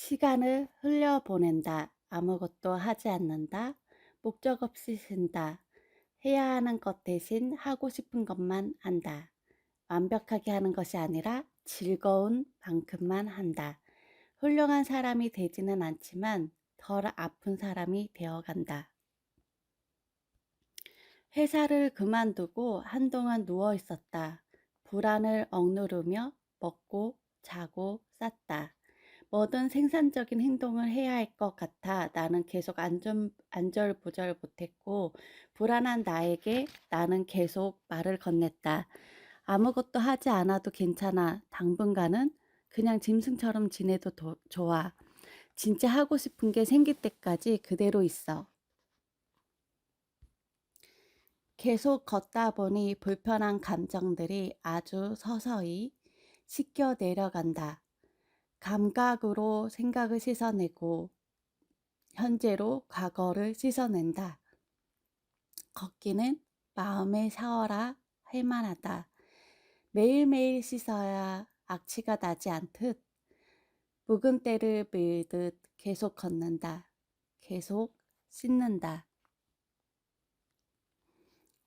시간을 흘려보낸다. 아무것도 하지 않는다. 목적 없이 쓴다. 해야 하는 것 대신 하고 싶은 것만 한다. 완벽하게 하는 것이 아니라 즐거운 만큼만 한다. 훌륭한 사람이 되지는 않지만 덜 아픈 사람이 되어간다. 회사를 그만두고 한동안 누워 있었다. 불안을 억누르며 먹고 자고 쌌다. 뭐든 생산적인 행동을 해야 할 것 같아 나는 계속 안절부절 못했고, 불안한 나에게 나는 계속 말을 건넸다. 아무것도 하지 않아도 괜찮아. 당분간은 그냥 짐승처럼 지내도 좋아. 진짜 하고 싶은 게 생길 때까지 그대로 있어. 계속 걷다 보니 불편한 감정들이 아주 서서히 씻겨 내려간다. 감각으로 생각을 씻어내고 현재로 과거를 씻어낸다. 걷기는 마음의 샤워라 할 만하다. 매일매일 씻어야 악취가 나지 않듯 묵은 때를 밀듯 계속 걷는다. 계속 씻는다.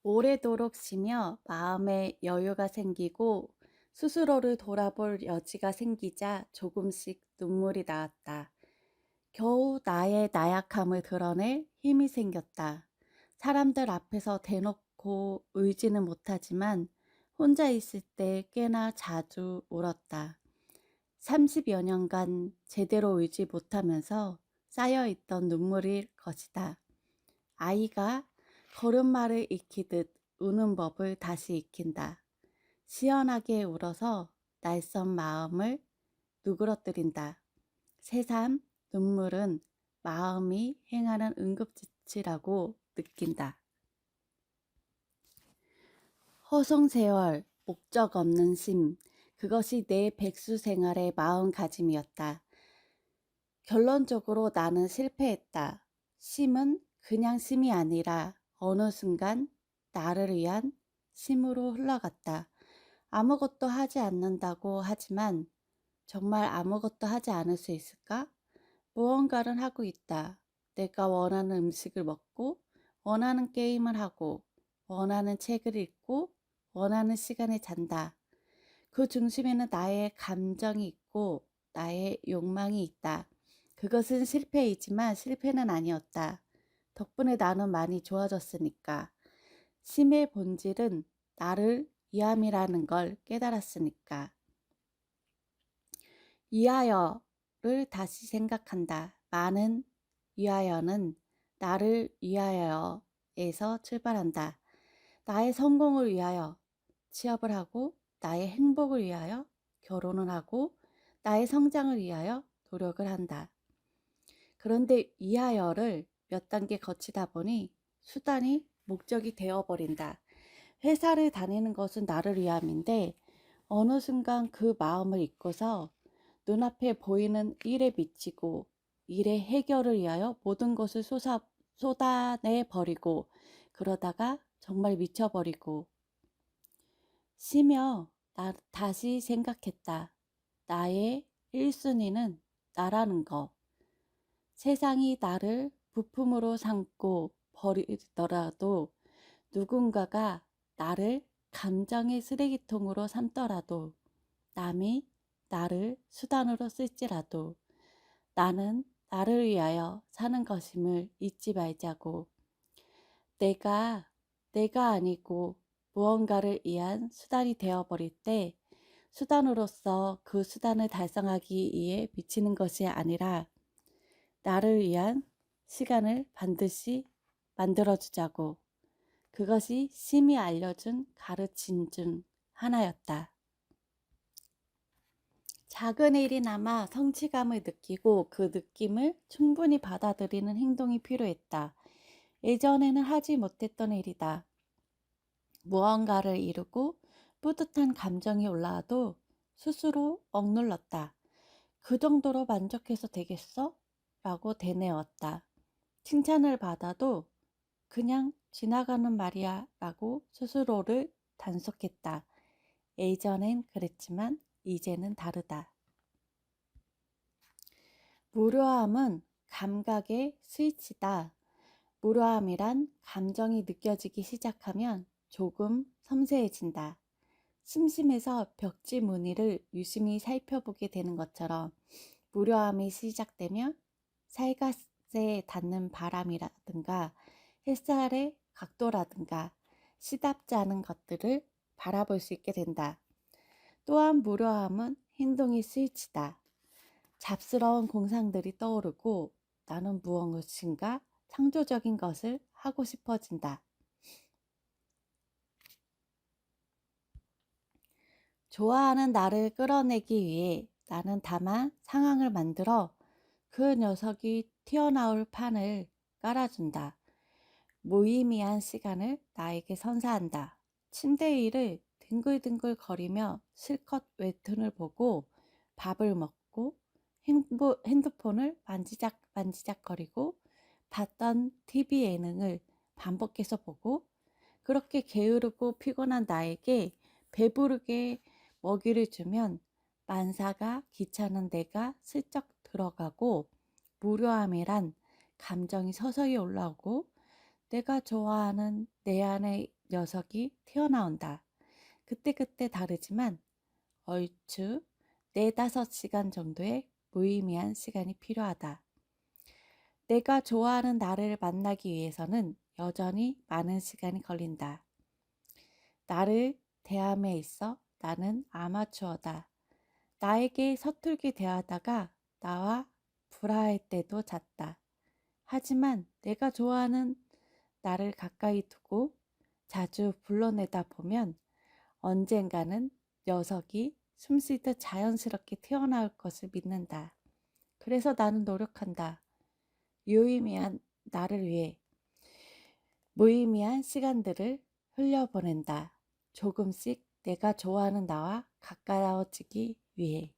오래도록 쉬며 마음에 여유가 생기고 스스로를 돌아볼 여지가 생기자 조금씩 눈물이 나왔다. 겨우 나의 나약함을 드러낼 힘이 생겼다. 사람들 앞에서 대놓고 울지는 못하지만 혼자 있을 때 꽤나 자주 울었다. 30여 년간 제대로 울지 못하면서 쌓여있던 눈물일 것이다. 아이가 걸음마를 익히듯 우는 법을 다시 익힌다. 시원하게 울어서 날선 마음을 누그러뜨린다. 새삼 눈물은 마음이 행하는 응급지치라고 느낀다. 허송세월, 목적 없는 심, 그것이 내 백수 생활의 마음가짐이었다. 결론적으로 나는 실패했다. 심은 그냥 심이 아니라 어느 순간 나를 위한 심으로 흘러갔다. 아무것도 하지 않는다고 하지만 정말 아무것도 하지 않을 수 있을까? 무언가를 하고 있다. 내가 원하는 음식을 먹고, 원하는 게임을 하고, 원하는 책을 읽고, 원하는 시간에 잔다. 그 중심에는 나의 감정이 있고, 나의 욕망이 있다. 그것은 실패이지만 실패는 아니었다. 덕분에 나는 많이 좋아졌으니까. 심의 본질은 나를 위함이라는 걸 깨달았으니까. 위하여를 다시 생각한다. 많은 위하여는 나를 위하여에서 출발한다. 나의 성공을 위하여 취업을 하고, 나의 행복을 위하여 결혼을 하고, 나의 성장을 위하여 노력을 한다. 그런데 위하여를 몇 단계 거치다 보니 수단이 목적이 되어버린다. 회사를 다니는 것은 나를 위함인데 어느 순간 그 마음을 잊고서 눈앞에 보이는 일에 미치고 일의 해결을 위하여 모든 것을 쏟아내 버리고, 그러다가 정말 미쳐버리고 쉬며 다시 생각했다. 나의 1순위는 나라는 거. 세상이 나를 부품으로 삼고 버리더라도, 누군가가 나를 감정의 쓰레기통으로 삼더라도, 남이 나를 수단으로 쓸지라도 나는 나를 위하여 사는 것임을 잊지 말자고. 내가 아니고 무언가를 위한 수단이 되어버릴 때 수단으로서 그 수단을 달성하기 위해 미치는 것이 아니라 나를 위한 시간을 반드시 만들어주자고. 그것이 심이 알려준 가르침 중 하나였다. 작은 일이나마 성취감을 느끼고 그 느낌을 충분히 받아들이는 행동이 필요했다. 예전에는 하지 못했던 일이다. 무언가를 이루고 뿌듯한 감정이 올라와도 스스로 억눌렀다. 그 정도로 만족해서 되겠어? 라고 되뇌었다. 칭찬을 받아도 그냥 지나가는 말이야 라고 스스로를 단속했다. 예전엔 그랬지만 이제는 다르다. 무료함은 감각의 스위치다. 무료함이란 감정이 느껴지기 시작하면 조금 섬세해진다. 심심해서 벽지 무늬를 유심히 살펴보게 되는 것처럼 무료함이 시작되면 살갗에 닿는 바람이라든가 햇살의 각도라든가 시답지 않은 것들을 바라볼 수 있게 된다. 또한 무료함은 행동의 스위치다. 잡스러운 공상들이 떠오르고 나는 무엇인가 창조적인 것을 하고 싶어진다. 좋아하는 나를 끌어내기 위해 나는 다만 상황을 만들어 그 녀석이 튀어나올 판을 깔아준다. 무의미한 시간을 나에게 선사한다. 침대 위를 뒹굴뒹굴 거리며 실컷 웹툰을 보고 밥을 먹고 핸드폰을 만지작거리고 봤던 TV 예능을 반복해서 보고 그렇게 게으르고 피곤한 나에게 배부르게 먹이를 주면 만사가 귀찮은 내가 슬쩍 들어가고 무료함이란 감정이 서서히 올라오고 내가 좋아하는 내 안의 녀석이 튀어나온다. 그때그때 다르지만 얼추 4~5시간 정도의 무의미한 시간이 필요하다. 내가 좋아하는 나를 만나기 위해서는 여전히 많은 시간이 걸린다. 나를 대함에 있어 나는 아마추어다. 나에게 서툴게 대하다가 나와 불화할 때도 잦다. 하지만 내가 좋아하는 나를 가까이 두고 자주 불러내다 보면 언젠가는 녀석이 숨쉬듯 자연스럽게 튀어나올 것을 믿는다. 그래서 나는 노력한다. 유의미한 나를 위해 무의미한 시간들을 흘려보낸다. 조금씩 내가 좋아하는 나와 가까워지기 위해.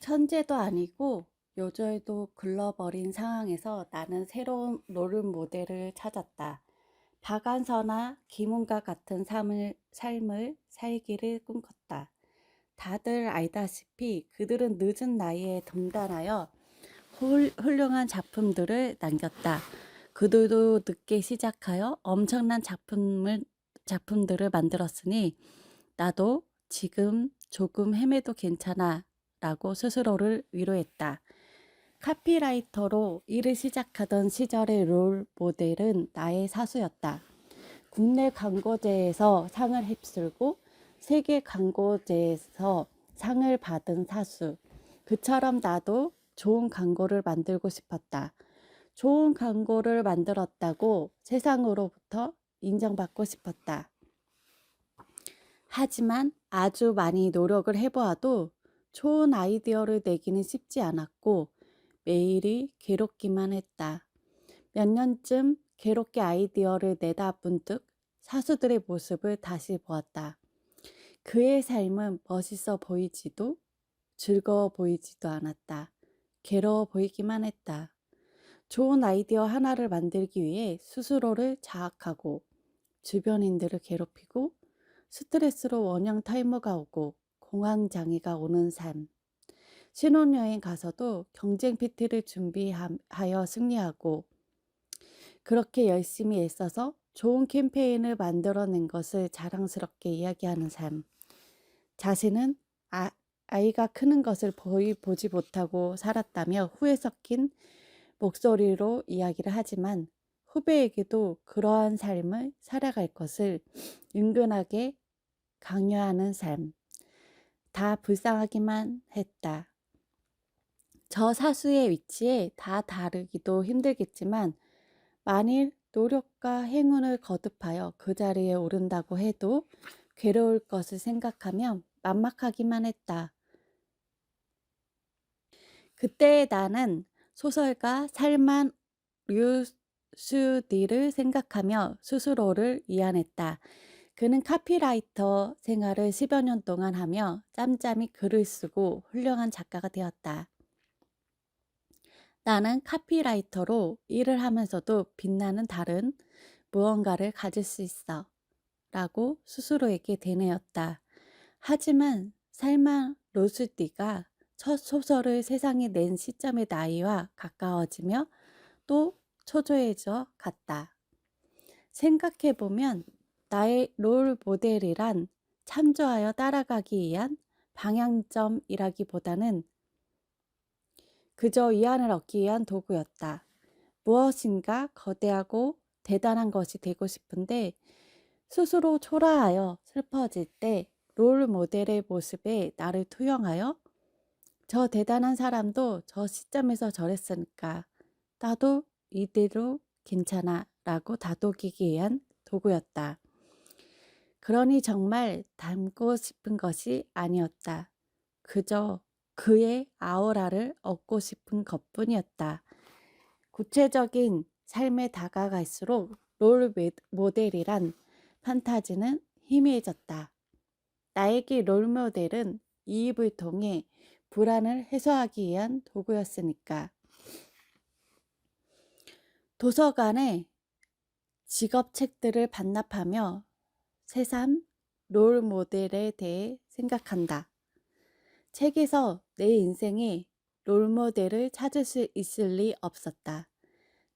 천재도 아니고 요절도 글러버린 상황에서 나는 새로운 롤 모델을 찾았다. 박안서나 김훈과 같은 삶을 살기를 꿈꿨다. 다들 알다시피 그들은 늦은 나이에 등단하여 훌륭한 작품들을 남겼다. 그들도 늦게 시작하여 엄청난 작품들을 만들었으니 나도 지금 조금 헤매도 괜찮아 라고 스스로를 위로했다. 카피라이터로 일을 시작하던 시절의 롤 모델은 나의 사수였다. 국내 광고제에서 상을 휩쓸고 세계 광고제에서 상을 받은 사수. 그처럼 나도 좋은 광고를 만들고 싶었다. 좋은 광고를 만들었다고 세상으로부터 인정받고 싶었다. 하지만 아주 많이 노력을 해보아도 좋은 아이디어를 내기는 쉽지 않았고 매일이 괴롭기만 했다. 몇 년쯤 괴롭게 아이디어를 내다 문득 사수들의 모습을 다시 보았다. 그의 삶은 멋있어 보이지도 즐거워 보이지도 않았다. 괴로워 보이기만 했다. 좋은 아이디어 하나를 만들기 위해 스스로를 자학하고 주변인들을 괴롭히고 스트레스로 원형 타이머가 오고 공황장애가 오는 삶. 신혼여행 가서도 경쟁 PT를 준비하여 승리하고 그렇게 열심히 애써서 좋은 캠페인을 만들어낸 것을 자랑스럽게 이야기하는 삶. 자신은 아이가 크는 것을 보지 못하고 살았다며 후회 섞인 목소리로 이야기를 하지만 후배에게도 그러한 삶을 살아갈 것을 은근하게 강요하는 삶. 다 불쌍하기만 했다. 저 사수의 위치에 다 다르기도 힘들겠지만 만일 노력과 행운을 거듭하여 그 자리에 오른다고 해도 괴로울 것을 생각하면 막막하기만 했다. 그때 나는 소설가 살만 류슈디를 생각하며 스스로를 위안했다. 그는 카피라이터 생활을 10여 년 동안 하며 짬짬이 글을 쓰고 훌륭한 작가가 되었다. 나는 카피라이터로 일을 하면서도 빛나는 다른 무언가를 가질 수 있어 라고 스스로에게 되뇌었다. 하지만 살만 루스디가 첫 소설을 세상에 낸 시점의 나이와 가까워지며 또 초조해져 갔다. 생각해보면 나의 롤 모델이란 참조하여 따라가기 위한 방향점이라기보다는 그저 위안을 얻기 위한 도구였다. 무엇인가 거대하고 대단한 것이 되고 싶은데 스스로 초라하여 슬퍼질 때 롤 모델의 모습에 나를 투영하여 저 대단한 사람도 저 시점에서 저랬으니까 나도 이대로 괜찮아 라고 다독이기 위한 도구였다. 그러니 정말 닮고 싶은 것이 아니었다. 그저 그의 아우라를 얻고 싶은 것뿐이었다. 구체적인 삶에 다가갈수록 롤 모델이란 판타지는 희미해졌다. 나에게 롤 모델은 이 입을 통해 불안을 해소하기 위한 도구였으니까. 도서관에 직업책들을 반납하며 새삼 롤 모델에 대해 생각한다. 책에서 내 인생에 롤 모델을 찾을 수 있을 리 없었다.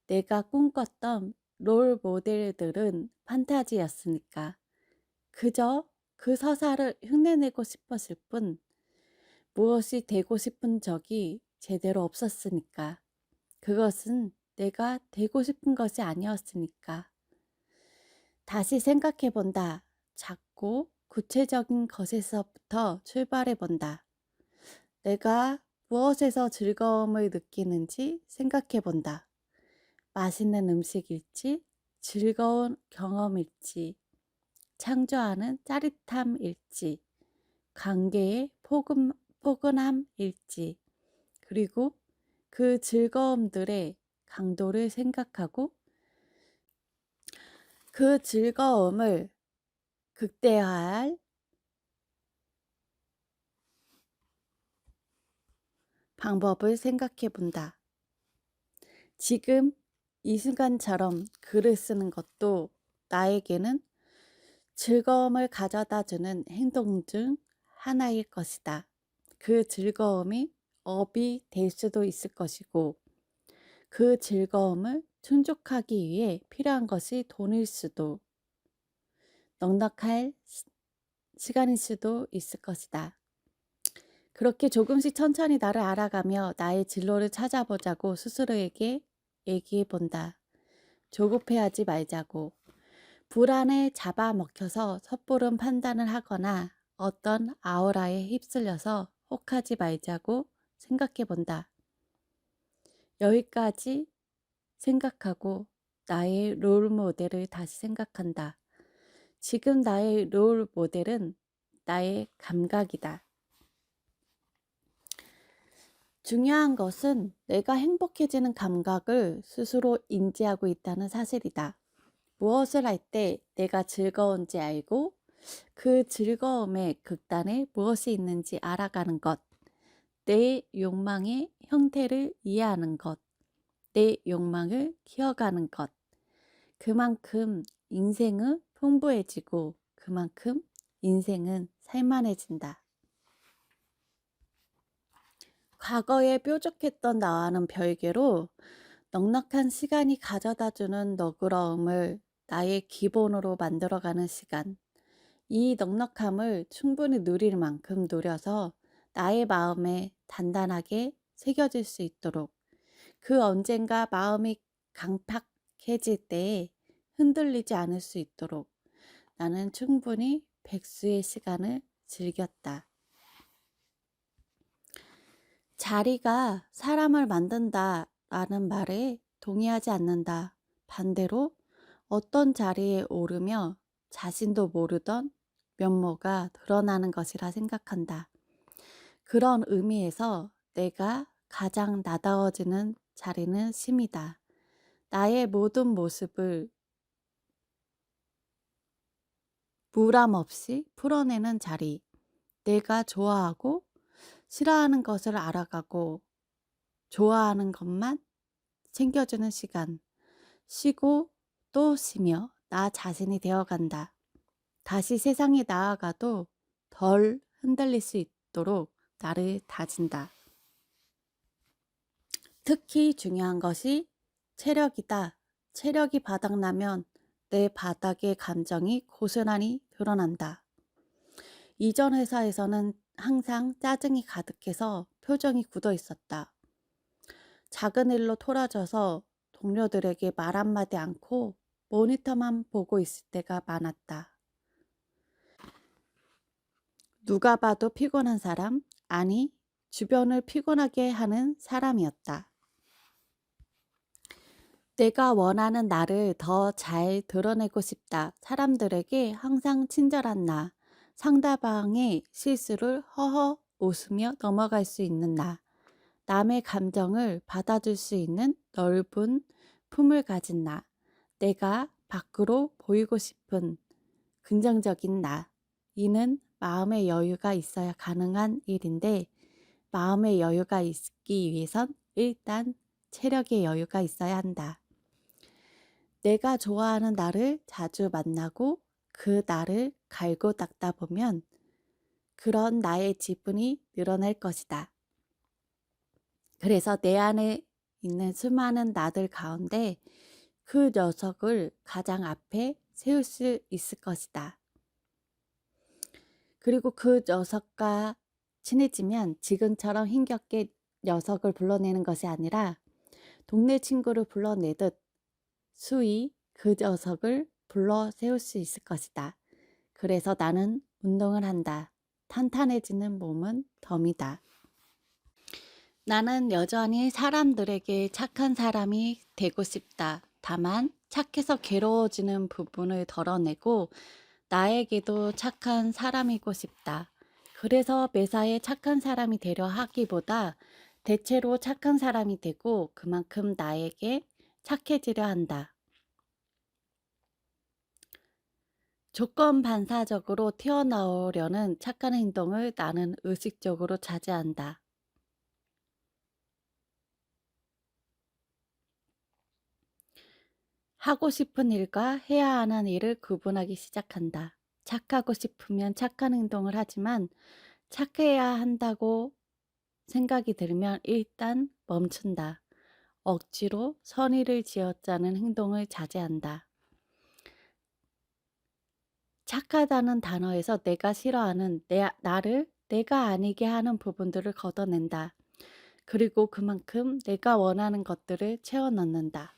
내가 꿈꿨던 롤 모델들은 판타지였으니까. 그저 그 서사를 흉내내고 싶었을 뿐 무엇이 되고 싶은 적이 제대로 없었으니까. 그것은 내가 되고 싶은 것이 아니었으니까. 다시 생각해 본다. 작고 구체적인 것에서부터 출발해 본다. 내가 무엇에서 즐거움을 느끼는지 생각해 본다. 맛있는 음식일지, 즐거운 경험일지, 창조하는 짜릿함일지, 관계의 포근함일지, 그리고 그 즐거움들의 강도를 생각하고 그 즐거움을 극대화할 방법을 생각해 본다. 지금 이 순간처럼 글을 쓰는 것도 나에게는 즐거움을 가져다 주는 행동 중 하나일 것이다. 그 즐거움이 업이 될 수도 있을 것이고, 그 즐거움을 충족하기 위해 필요한 것이 돈일 수도, 넉넉할 시간일 수도 있을 것이다. 그렇게 조금씩 천천히 나를 알아가며 나의 진로를 찾아보자고 스스로에게 얘기해 본다. 조급해하지 말자고. 불안에 잡아먹혀서 섣부른 판단을 하거나 어떤 아우라에 휩쓸려서 혹하지 말자고 생각해 본다. 여기까지 생각하고 나의 롤 모델을 다시 생각한다. 지금 나의 롤 모델은 나의 감각이다. 중요한 것은 내가 행복해지는 감각을 스스로 인지하고 있다는 사실이다. 무엇을 할 때 내가 즐거운지 알고 그 즐거움의 극단에 무엇이 있는지 알아가는 것, 내 욕망의 형태를 이해하는 것, 내 욕망을 키워가는 것, 그만큼 인생은 풍부해지고 그만큼 인생은 살만해진다. 과거에 뾰족했던 나와는 별개로 넉넉한 시간이 가져다주는 너그러움을 나의 기본으로 만들어가는 시간, 이 넉넉함을 충분히 누릴 만큼 누려서 나의 마음에 단단하게 새겨질 수 있도록, 그 언젠가 마음이 강팍해질 때에 흔들리지 않을 수 있도록 나는 충분히 백수의 시간을 즐겼다. 자리가 사람을 만든다 라는 말에 동의하지 않는다. 반대로 어떤 자리에 오르며 자신도 모르던 면모가 드러나는 것이라 생각한다. 그런 의미에서 내가 가장 나다워지는 자리는 쉼이다. 나의 모든 모습을 무람 없이 풀어내는 자리. 내가 좋아하고 싫어하는 것을 알아가고 좋아하는 것만 챙겨주는 시간. 쉬고 또 쉬며 나 자신이 되어간다. 다시 세상에 나아가도 덜 흔들릴 수 있도록 나를 다진다. 특히 중요한 것이 체력이다. 체력이 바닥나면 내 바닥의 감정이 고스란히 드러난다. 이전 회사에서는 항상 짜증이 가득해서 표정이 굳어 있었다. 작은 일로 토라져서 동료들에게 말 한마디 않고 모니터만 보고 있을 때가 많았다. 누가 봐도 피곤한 사람, 아니, 주변을 피곤하게 하는 사람이었다. 내가 원하는 나를 더 잘 드러내고 싶다. 사람들에게 항상 친절한 나, 상대방의 실수를 허허 웃으며 넘어갈 수 있는 나, 남의 감정을 받아줄 수 있는 넓은 품을 가진 나, 내가 밖으로 보이고 싶은 긍정적인 나. 이는 마음의 여유가 있어야 가능한 일인데, 마음의 여유가 있기 위해선 일단 체력의 여유가 있어야 한다. 내가 좋아하는 나를 자주 만나고 그 나를 갈고 닦다 보면 그런 나의 지분이 늘어날 것이다. 그래서 내 안에 있는 수많은 나들 가운데 그 녀석을 가장 앞에 세울 수 있을 것이다. 그리고 그 녀석과 친해지면 지금처럼 힘겹게 녀석을 불러내는 것이 아니라 동네 친구를 불러내듯 수위 그 녀석을 불러 세울 수 있을 것이다. 그래서 나는 운동을 한다. 탄탄해지는 몸은 덤이다. 나는 여전히 사람들에게 착한 사람이 되고 싶다. 다만 착해서 괴로워지는 부분을 덜어내고 나에게도 착한 사람이고 싶다. 그래서 매사에 착한 사람이 되려 하기보다 대체로 착한 사람이 되고 그만큼 나에게 착해지려 한다. 조건 반사적으로 튀어나오려는 착한 행동을 나는 의식적으로 자제한다. 하고 싶은 일과 해야 하는 일을 구분하기 시작한다. 착하고 싶으면 착한 행동을 하지만 착해야 한다고 생각이 들면 일단 멈춘다. 억지로 선의를 지어짜는 행동을 자제한다. 착하다는 단어에서 내가 싫어하는 나를 내가 아니게 하는 부분들을 걷어낸다. 그리고 그만큼 내가 원하는 것들을 채워 넣는다.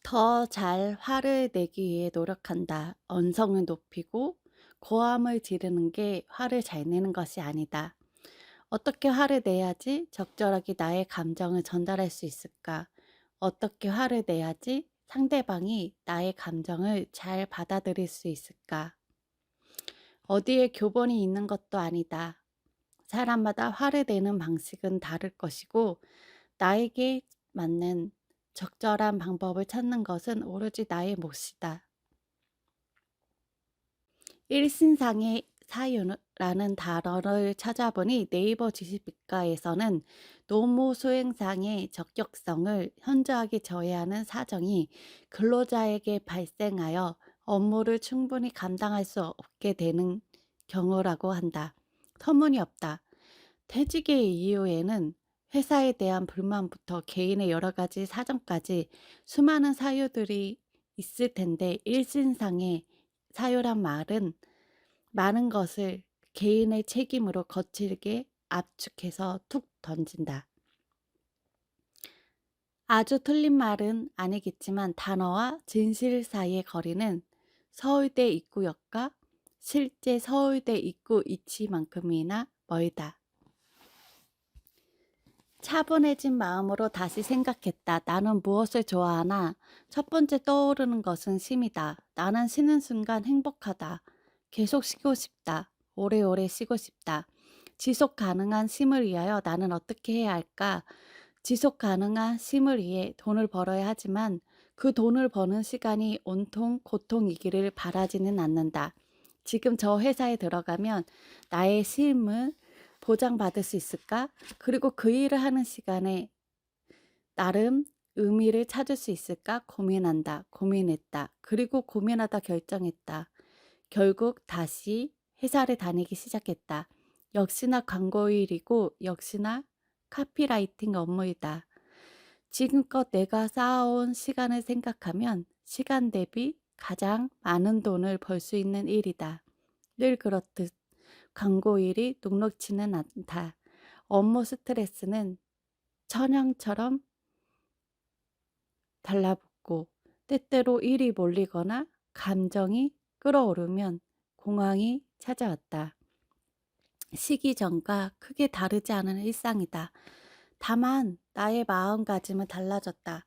더 잘 화를 내기 위해 노력한다. 언성을 높이고 고함을 지르는 게 화를 잘 내는 것이 아니다. 어떻게 화를 내야지 적절하게 나의 감정을 전달할 수 있을까? 어떻게 화를 내야지 상대방이 나의 감정을 잘 받아들일 수 있을까? 어디에 교본이 있는 것도 아니다. 사람마다 화를 내는 방식은 다를 것이고 나에게 맞는 적절한 방법을 찾는 것은 오로지 나의 몫이다. 일신상의 사유라는 단어를 찾아보니 네이버 지식백과에서는 노무 수행상의 적격성을 현저하게 저해하는 사정이 근로자에게 발생하여 업무를 충분히 감당할 수 없게 되는 경우라고 한다. 터무니없다. 퇴직의 이유에는 회사에 대한 불만부터 개인의 여러 가지 사정까지 수많은 사유들이 있을 텐데 일신상의 사유란 말은 많은 것을 개인의 책임으로 거칠게 압축해서 툭 던진다. 아주 틀린 말은 아니겠지만 단어와 진실 사이의 거리는 서울대 입구역과 실제 서울대 입구 위치만큼이나 멀다. 차분해진 마음으로 다시 생각했다. 나는 무엇을 좋아하나? 첫 번째 떠오르는 것은 쉼이다. 나는 쉬는 순간 행복하다. 계속 쉬고 싶다. 오래오래 쉬고 싶다. 지속 가능한 쉼을 위하여 나는 어떻게 해야 할까? 지속 가능한 쉼을 위해 돈을 벌어야 하지만 그 돈을 버는 시간이 온통 고통이기를 바라지는 않는다. 지금 저 회사에 들어가면 나의 쉼을 보장받을 수 있을까? 그리고 그 일을 하는 시간에 나름 의미를 찾을 수 있을까? 고민한다. 고민했다. 그리고 고민하다 결정했다. 결국 다시 회사를 다니기 시작했다. 역시나 광고일이고 역시나 카피라이팅 업무이다. 지금껏 내가 쌓아온 시간을 생각하면 시간 대비 가장 많은 돈을 벌 수 있는 일이다. 늘 그렇듯 광고일이 녹록지는 않다. 업무 스트레스는 천양처럼 달라붙고 때때로 일이 몰리거나 감정이 끌어오르면 공황이 찾아왔다. 시기 전과 크게 다르지 않은 일상이다. 다만 나의 마음가짐은 달라졌다.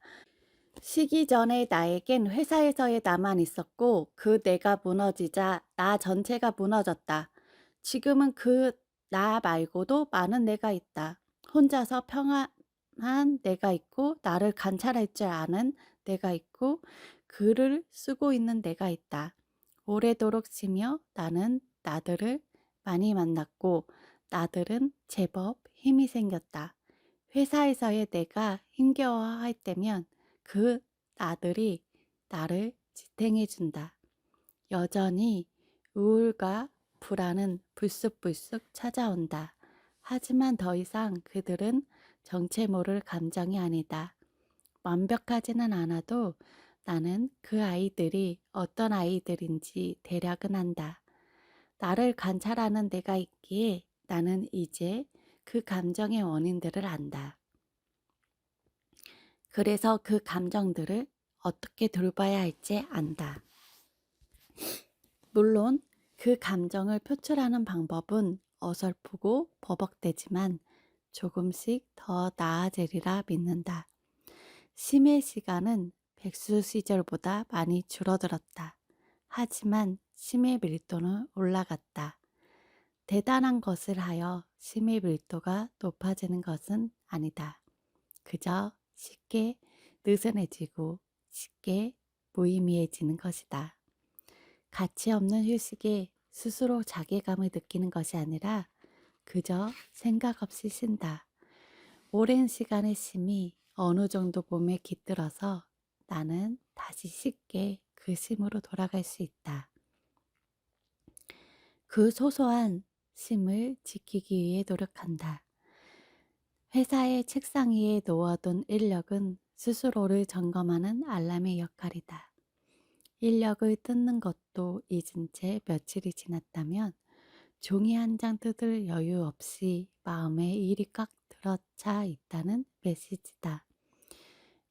시기 전의 나에겐 회사에서의 나만 있었고 그 내가 무너지자 나 전체가 무너졌다. 지금은 그 나 말고도 많은 내가 있다. 혼자서 평안한 내가 있고 나를 관찰할 줄 아는 내가 있고 글을 쓰고 있는 내가 있다. 오래도록 쉬며 나는 나들을 많이 만났고 나들은 제법 힘이 생겼다. 회사에서의 내가 힘겨워할 때면 그 나들이 나를 지탱해 준다. 여전히 우울과 불안은 불쑥불쑥 찾아온다. 하지만 더 이상 그들은 정체 모를 감정이 아니다. 완벽하지는 않아도 나는 그 아이들이 어떤 아이들인지 대략은 안다. 나를 관찰하는 내가 있기에 나는 이제 그 감정의 원인들을 안다. 그래서 그 감정들을 어떻게 돌봐야 할지 안다. 물론 그 감정을 표출하는 방법은 어설프고 버벅대지만 조금씩 더 나아지리라 믿는다. 심의 시간은 백수 시절보다 많이 줄어들었다. 하지만 심의 밀도는 올라갔다. 대단한 것을 하여 심의 밀도가 높아지는 것은 아니다. 그저 쉽게 느슨해지고 쉽게 무의미해지는 것이다. 가치 없는 휴식에 스스로 자괴감을 느끼는 것이 아니라 그저 생각 없이 쉰다. 오랜 시간의 쉼이 어느 정도 몸에 깃들어서 나는 다시 쉽게 그 쉼으로 돌아갈 수 있다. 그 소소한 쉼을 지키기 위해 노력한다. 회사의 책상 위에 놓아둔 인력은 스스로를 점검하는 알람의 역할이다. 인력을 뜯는 것도 잊은 채 며칠이 지났다면 종이 한 장 뜯을 여유 없이 마음에 일이 꽉 들어차 있다는 메시지다.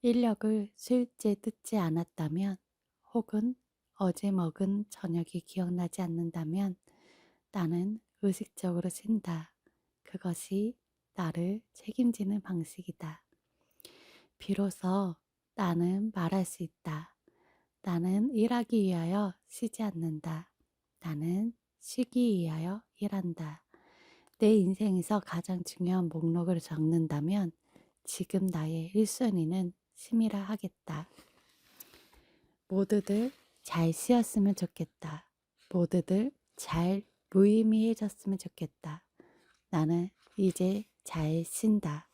인력을 실제 뜯지 않았다면 혹은 어제 먹은 저녁이 기억나지 않는다면 나는 의식적으로 쉰다. 그것이 나를 책임지는 방식이다. 비로소 나는 말할 수 있다. 나는 일하기 위하여 쉬지 않는다. 나는 쉬기 위하여 일한다. 내 인생에서 가장 중요한 목록을 적는다면 지금 나의 1순위는 쉼이라 하겠다. 모두들 잘 쉬었으면 좋겠다. 모두들 잘 무의미해졌으면 좋겠다. 나는 이제 잘 쉰다.